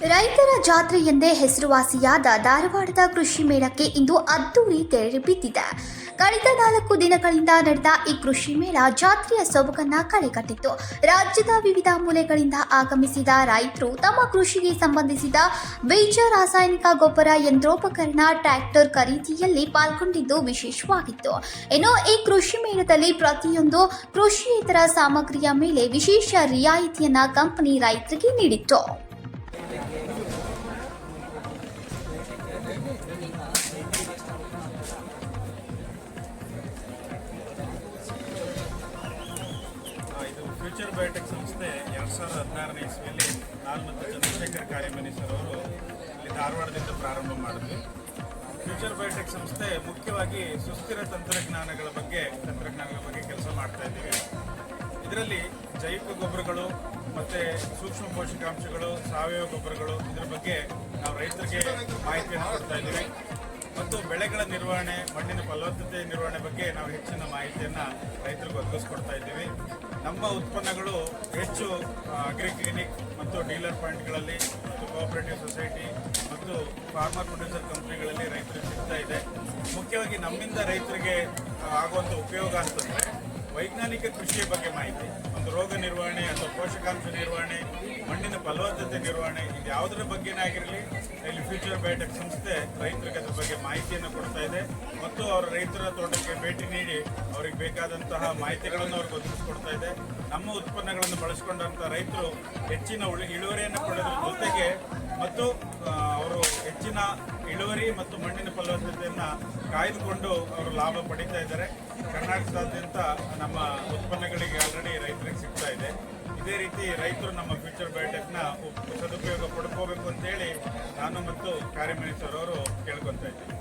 ರೈತರ ಜಾತ್ರೆ ಎಂದೇ ಹೆಸರುವಾಸಿಯಾದ ಧಾರವಾಡದ ಕೃಷಿ ಮೇಳಕ್ಕೆ ಇಂದು ಅದ್ದೂರಿ ತೆರೆ ಬಿದ್ದಿದೆ. ಕಳೆದ 4 ದಿನಗಳಿಂದ ನಡೆದ ಈ ಕೃಷಿ ಮೇಳ ಜಾತ್ರೆಯ ಸೊಬಗನ್ನ ಕಳೆಗಟ್ಟಿತ್ತು. ರಾಜ್ಯದ ವಿವಿಧ ಮೂಲೆಗಳಿಂದ ಆಗಮಿಸಿದ ರೈತರು ತಮ್ಮ ಕೃಷಿಗೆ ಸಂಬಂಧಿಸಿದ ಬೀಜ, ರಾಸಾಯನಿಕ ಗೊಬ್ಬರ, ಯಂತ್ರೋಪಕರಣ, ಟ್ರ್ಯಾಕ್ಟರ್ ಖರೀದಿಯಲ್ಲಿ ಪಾಲ್ಗೊಂಡಿದ್ದು ವಿಶೇಷವಾಗಿತ್ತು. ಇನ್ನು ಈ ಕೃಷಿ ಮೇಳದಲ್ಲಿ ಪ್ರತಿಯೊಂದು ಕೃಷಿಯೇತರ ಸಾಮಗ್ರಿಯ ಮೇಲೆ ವಿಶೇಷ ರಿಯಾಯಿತಿಯನ್ನ ಕಂಪನಿ ರೈತರಿಗೆ ನೀಡಿತ್ತು. ಇದು ಫ್ಯೂಚರ್ ಬಯೋಟೆಕ್ ಸಂಸ್ಥೆ 2016ನೇ ಇಸ್ವಿಯಲ್ಲಿ ನಾನು ಮತ್ತು ಚಂದ್ರಶೇಖರ್ ಕಾರ್ಯಮನಿ ಸರ್ ಅವರು ಇಲ್ಲಿ ಧಾರವಾಡದಿಂದ ಪ್ರಾರಂಭ ಮಾಡಿದ್ವಿ. ಫ್ಯೂಚರ್ ಬಯೋಟೆಕ್ ಸಂಸ್ಥೆ ಮುಖ್ಯವಾಗಿ ಸುಸ್ಥಿರ ತಂತ್ರಜ್ಞಾನಗಳ ಬಗ್ಗೆ ಕೆಲಸ ಮಾಡ್ತಾ ಇದ್ದೀವಿ. ಇದರಲ್ಲಿ ಜೈವಿಕ ಗೊಬ್ಬರಗಳು ಮತ್ತು ಸೂಕ್ಷ್ಮ ಪೋಷಕಾಂಶಗಳು, ಸಾವಯವ ಗೊಬ್ಬರಗಳು, ಇದರ ಬಗ್ಗೆ ನಾವು ರೈತರಿಗೆ ಮಾಹಿತಿಯನ್ನು ಕೊಡ್ತಾ ಇದ್ದೀವಿ. ಮತ್ತು ಬೆಳೆಗಳ ನಿರ್ವಹಣೆ, ಮಣ್ಣಿನ ಫಲವತ್ತತೆ ನಿರ್ವಹಣೆ ಬಗ್ಗೆ ನಾವು ಹೆಚ್ಚಿನ ಮಾಹಿತಿಯನ್ನು ರೈತರಿಗೆ ಒದಗಿಸ್ಕೊಡ್ತಾ ಇದ್ದೀವಿ. ನಮ್ಮ ಉತ್ಪನ್ನಗಳು ಹೆಚ್ಚು ಅಗ್ರಿ ಕ್ಲಿನಿಕ್ ಮತ್ತು ಡೀಲರ್ ಪಾಯಿಂಟ್ಗಳಲ್ಲಿ ಮತ್ತು ಕೋಆಪರೇಟಿವ್ ಸೊಸೈಟಿ ಮತ್ತು ಫಾರ್ಮರ್ ಪ್ರೊಡ್ಯೂಸರ್ ಕಂಪ್ನಿಗಳಲ್ಲಿ ರೈತರಿಗೆ ಸಿಗ್ತಾ ಇದೆ. ಮುಖ್ಯವಾಗಿ ನಮ್ಮಿಂದ ರೈತರಿಗೆ ಆಗುವಂಥ ಉಪಯೋಗ ಅಂತಂದರೆ ವೈಜ್ಞಾನಿಕ ಕೃಷಿಯ ಬಗ್ಗೆ ಮಾಹಿತಿ, ಒಂದು ರೋಗ ನಿರ್ವಹಣೆ ಅಥವಾ ಪೋಷಕಾಂಶ ನಿರ್ವಹಣೆ, ಮಣ್ಣಿನ ಫಲವತ್ತತೆ ನಿರ್ವಹಣೆ, ಇದು ಯಾವುದರ ಬಗ್ಗೆನೇ ಆಗಿರಲಿ ಇಲ್ಲಿ ಫ್ಯೂಚರ್ ಬಯೋಟೆಕ್ ಸಂಸ್ಥೆ ರೈತರಿಗೆ ಅದ್ರ ಬಗ್ಗೆ ಮಾಹಿತಿಯನ್ನು ಕೊಡ್ತಾ ಇದೆ. ಮತ್ತು ಅವರ ರೈತರ ತೋಟಕ್ಕೆ ಭೇಟಿ ನೀಡಿ ಅವ್ರಿಗೆ ಬೇಕಾದಂತಹ ಮಾಹಿತಿಗಳನ್ನು ಅವ್ರಿಗೆ ಒದಗಿಸ್ಕೊಡ್ತಾ ಇದೆ. ನಮ್ಮ ಉತ್ಪನ್ನಗಳನ್ನು ಬಳಸ್ಕೊಂಡಂಥ ರೈತರು ಹೆಚ್ಚಿನ ಇಳುವರಿಯನ್ನು ಪಡೆಯೋದ್ರ ಜೊತೆಗೆ ಮತ್ತು ಅವರು ಹೆಚ್ಚಿನ ಇಳುವರಿ ಮತ್ತು ಮಣ್ಣಿನ ಫಲವತ್ತತೆಯನ್ನು ಕಾಯ್ದುಕೊಂಡು ಅವರು ಲಾಭ ಪಡೀತಾ ಇದ್ದಾರೆ. ಕರ್ನಾಟಕದಾದ್ಯಂತ ನಮ್ಮ ಉತ್ಪನ್ನಗಳಿಗೆ ಆಲ್ರೆಡಿ ರೈತರಿಗೆ ಸಿಗ್ತಾ ಇದೆ. ಇದೇ ರೀತಿ ರೈತರು ನಮ್ಮ ಫ್ಯೂಚರ್ ಬಯೋಟೆಕ್ನ ಸದುಪಯೋಗ ಪಡ್ಕೋಬೇಕು ಅಂತೇಳಿ ನಾನು ಮತ್ತು ಕಾರ್ಯಮನಿ ಸರ್ ಅವರು ಕೇಳ್ಕೊತಾ ಇದ್ದೀನಿ.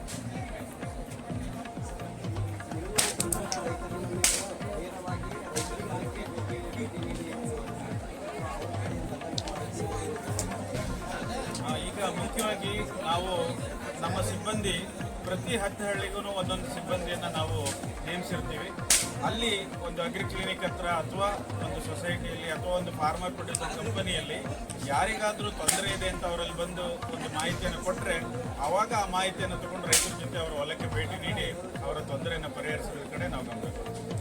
ಈಗ ಮುಖ್ಯವಾಗಿ ನಾವು ನಮ್ಮ ಸಿಬ್ಬಂದಿ ಪ್ರತಿ 10 ಹಳ್ಳಿಗೂ ಒಂದೊಂದು ಸಿಬ್ಬಂದಿಯನ್ನು ನಾವು ನೇಮಿಸಿರ್ತೀವಿ. ಅಲ್ಲಿ ಒಂದು ಅಗ್ರಿ ಕ್ಲಿನಿಕ್ ಹತ್ರ ಅಥವಾ ಒಂದು ಸೊಸೈಟಿಯಲ್ಲಿ ಅಥವಾ ಒಂದು ಫಾರ್ಮರ್ ಪ್ರೊಡ್ಯೂಸರ್ ಕಂಪನಿಯಲ್ಲಿ ಯಾರಿಗಾದರೂ ತೊಂದರೆ ಇದೆ ಅಂತ ಅವರಲ್ಲಿ ಬಂದು ಒಂದು ಮಾಹಿತಿಯನ್ನು ಕೊಟ್ಟರೆ ಆವಾಗ ಆ ಮಾಹಿತಿಯನ್ನು ತಗೊಂಡು ರೈತರ ಜೊತೆ ಅವರ ಹೊಲಕ್ಕೆ ಭೇಟಿ ನೀಡಿ ಅವರ ತೊಂದರೆಯನ್ನು ಪರಿಹರಿಸೋದ್ರ ಕಡೆ ನಾವು ಗಮನ ಕೊಡ್ತೀವಿ.